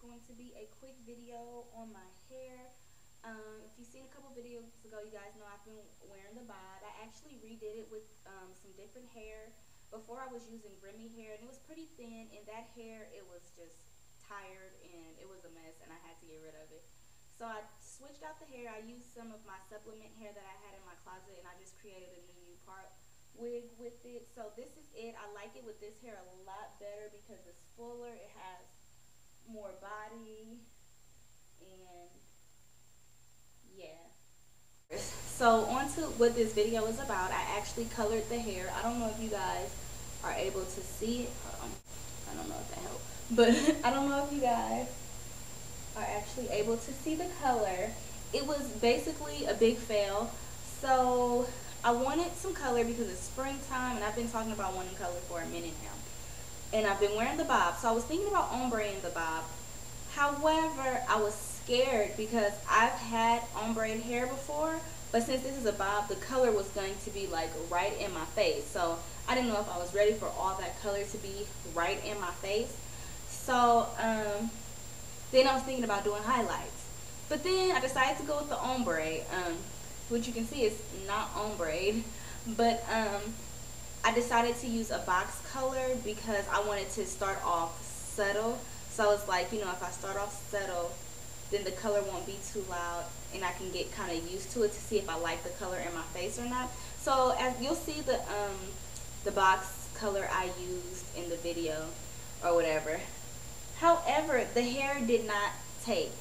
going to be a quick video on my hair. If you've seen a couple videos ago, you guys know I've been wearing the bob. I actually redid it with some different hair. Before I was using Remy hair, and it was pretty thin, and that hair, it was just tired, and it was a mess, and I had to get rid of it. So I switched out the hair. I used some of my supplement hair that I had in my closet, and I just created a new part wig with it. So this is it. I like it with this hair a lot better because it's fuller. It has more body, and yeah. So on to what this video is about. I actually colored the hair. I don't know if you guys are able to see it. Hold on. I don't know if that helped, but I don't know if you guys are actually able to see the color. It was basically a big fail. So I wanted some color because it's springtime, and I've been talking about wanting color for a minute now. And I've been wearing the bob, so I was thinking about ombre in the bob. However, I was scared because I've had ombre hair before, but since this is a bob, the color was going to be like right in my face. So I didn't know if I was ready for all that color to be right in my face. So then I was thinking about doing highlights. But then I decided to go with the ombre, which you can see is not ombre, but I decided to use a box color because I wanted to start off subtle. So it's like, you know, if I start off subtle, then the color won't be too loud, and I can get kind of used to it to see if I like the color in my face or not. So as you'll see the box color I used in the video or whatever. However, the hair did not take.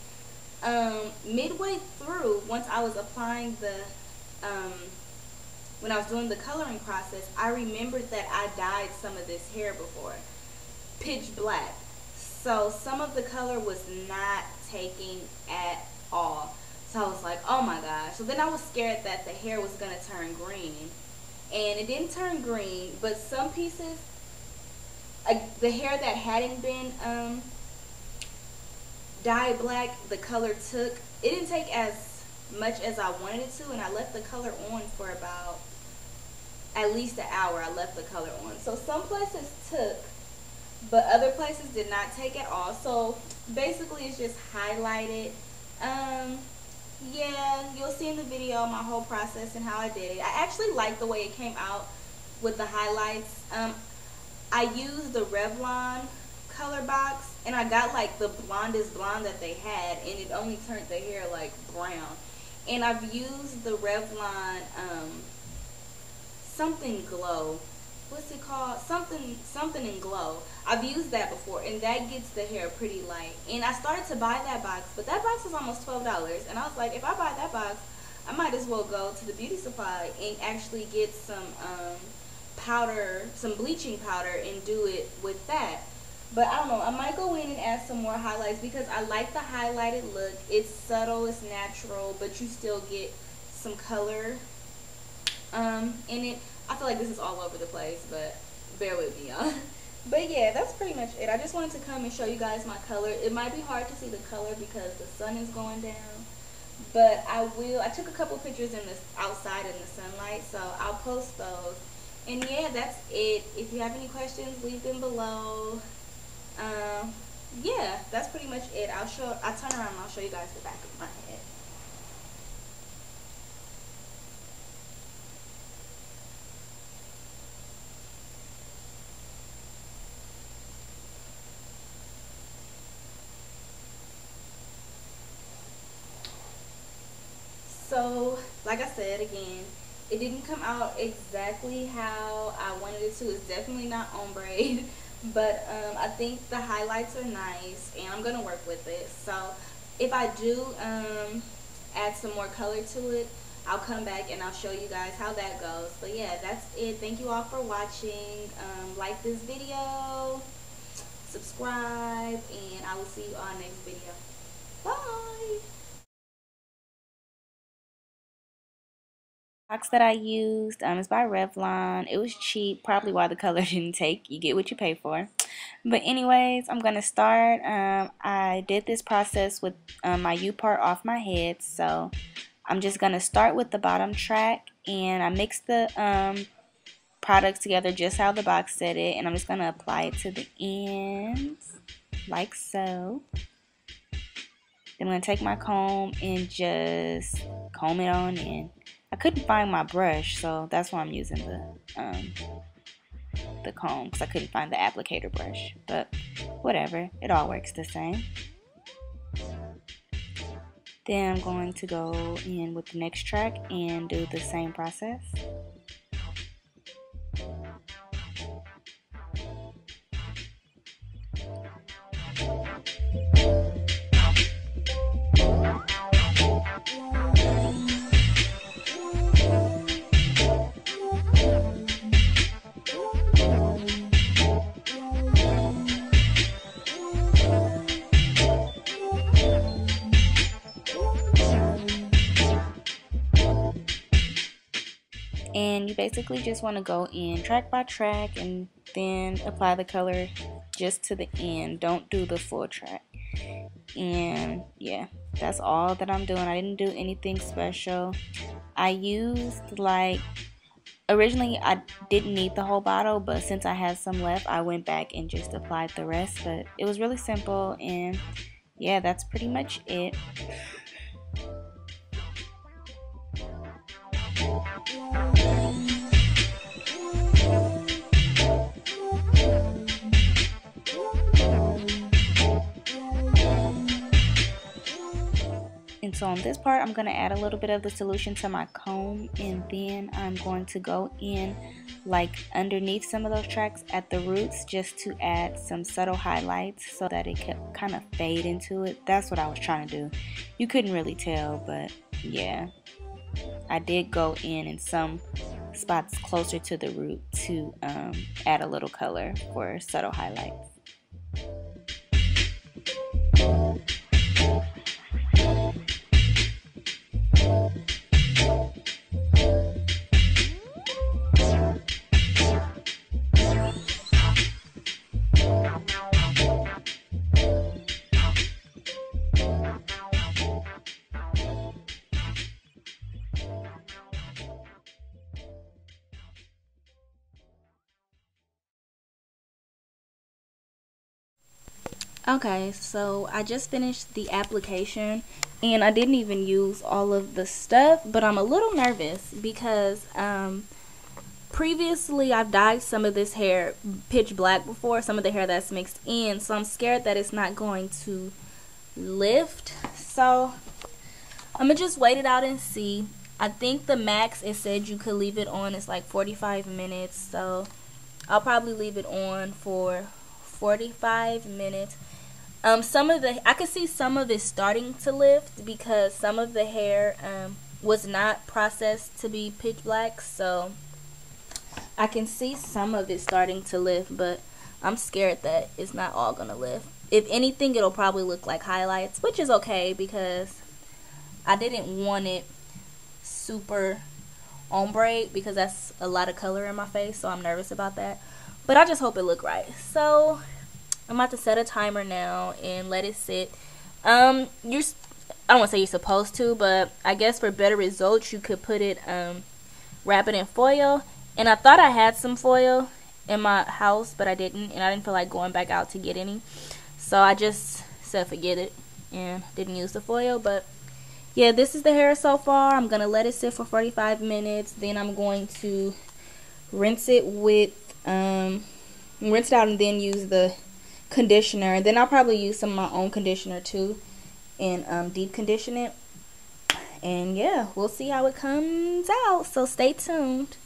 Midway through, once I was applying the when I was doing the coloring process, I remembered that I dyed some of this hair before, pitch black. So some of the color was not taking at all. So I was like, oh my gosh. So then I was scared that the hair was going to turn green. And it didn't turn green, but some pieces, the hair that hadn't been dyed black, the color took. It didn't take as much as I wanted it to, and I left the color on for about at least an hour. I left the color on. So some places took, but other places did not take at all. So basically it's just highlighted. Yeah, you'll see in the video my whole process and how I did it. I actually like the way it came out with the highlights. I used the Revlon color box, and I got like the blondest blonde that they had, and it only turned the hair like brown. And I've used the Revlon something glow, what's it called, something in glow. I've used that before, and that gets the hair pretty light. And I started to buy that box, but that box was almost $12, and I was like, if I buy that box, I might as well go to the beauty supply and actually get some powder, some bleaching powder, and do it with that. But I don't know, I might go in and add some more highlights because I like the highlighted look. It's subtle, it's natural, but you still get some color in it. I feel like this is all over the place, but bear with me, y'all. But yeah, that's pretty much it. I just wanted to come and show you guys my color. It might be hard to see the color because the sun is going down, but I took a couple pictures in this outside in the sunlight, so I'll post those. And yeah, that's it. If you have any questions, leave them below. Yeah, that's pretty much it. I'll turn around and I'll show you guys the back of my head. So, like I said again, it didn't come out exactly how I wanted it to. It's definitely not ombre, but I think the highlights are nice, and I'm gonna work with it. So, if I do add some more color to it, I'll come back and I'll show you guys how that goes. But yeah, that's it. Thank you all for watching. Like this video, subscribe, and I will see you on next video. Bye. Box that I used is by Revlon. It was cheap, probably why the color didn't take. You get what you pay for. But anyways, I'm gonna start. I did this process with my U part off my head, so I'm just gonna start with the bottom track, and I mixed the products together just how the box said it, and I'm just gonna apply it to the ends like so. Then I'm going to take my comb and just comb it on in. I couldn't find my brush, so that's why I'm using the comb, because I couldn't find the applicator brush. But whatever, it all works the same. Then I'm going to go in with the next track and do the same process. And you basically just want to go in track by track and then apply the color just to the end. Don't do the full track. And yeah, that's all that I'm doing. I didn't do anything special. I used originally I didn't need the whole bottle, but since I had some left, I went back and just applied the rest. But it was really simple, and yeah, that's pretty much it. And so on this part, I'm going to add a little bit of the solution to my comb, and then I'm going to go in like underneath some of those tracks at the roots just to add some subtle highlights so that it could kind of fade into it. That's what I was trying to do. You couldn't really tell, but yeah, I did go in some spots closer to the root to add a little color for subtle highlights. Okay, so I just finished the application and I didn't even use all of the stuff, but I'm a little nervous because previously I've dyed some of this hair pitch black before, some of the hair that's mixed in, so I'm scared that it's not going to lift. So I'm gonna just wait it out and see. I think the max it said you could leave it on is like 45 minutes, so I'll probably leave it on for 45 minutes. I could see some of it starting to lift because some of the hair was not processed to be pitch black, so I can see some of it starting to lift, but I'm scared that it's not all gonna lift. If anything, it'll probably look like highlights, which is okay because I didn't want it super ombre because that's a lot of color in my face, so I'm nervous about that. But I just hope it look right. So I'm about to set a timer now and let it sit. I don't want to say you're supposed to, but I guess for better results you could put it wrap it in foil. And I thought I had some foil in my house, but I didn't, and I didn't feel like going back out to get any, so I just said forget it and didn't use the foil. But yeah, this is the hair so far. I'm gonna let it sit for 45 minutes, then I'm going to rinse it out and then use the conditioner, and then I'll probably use some of my own conditioner too and deep condition it. And yeah, we'll see how it comes out, so stay tuned.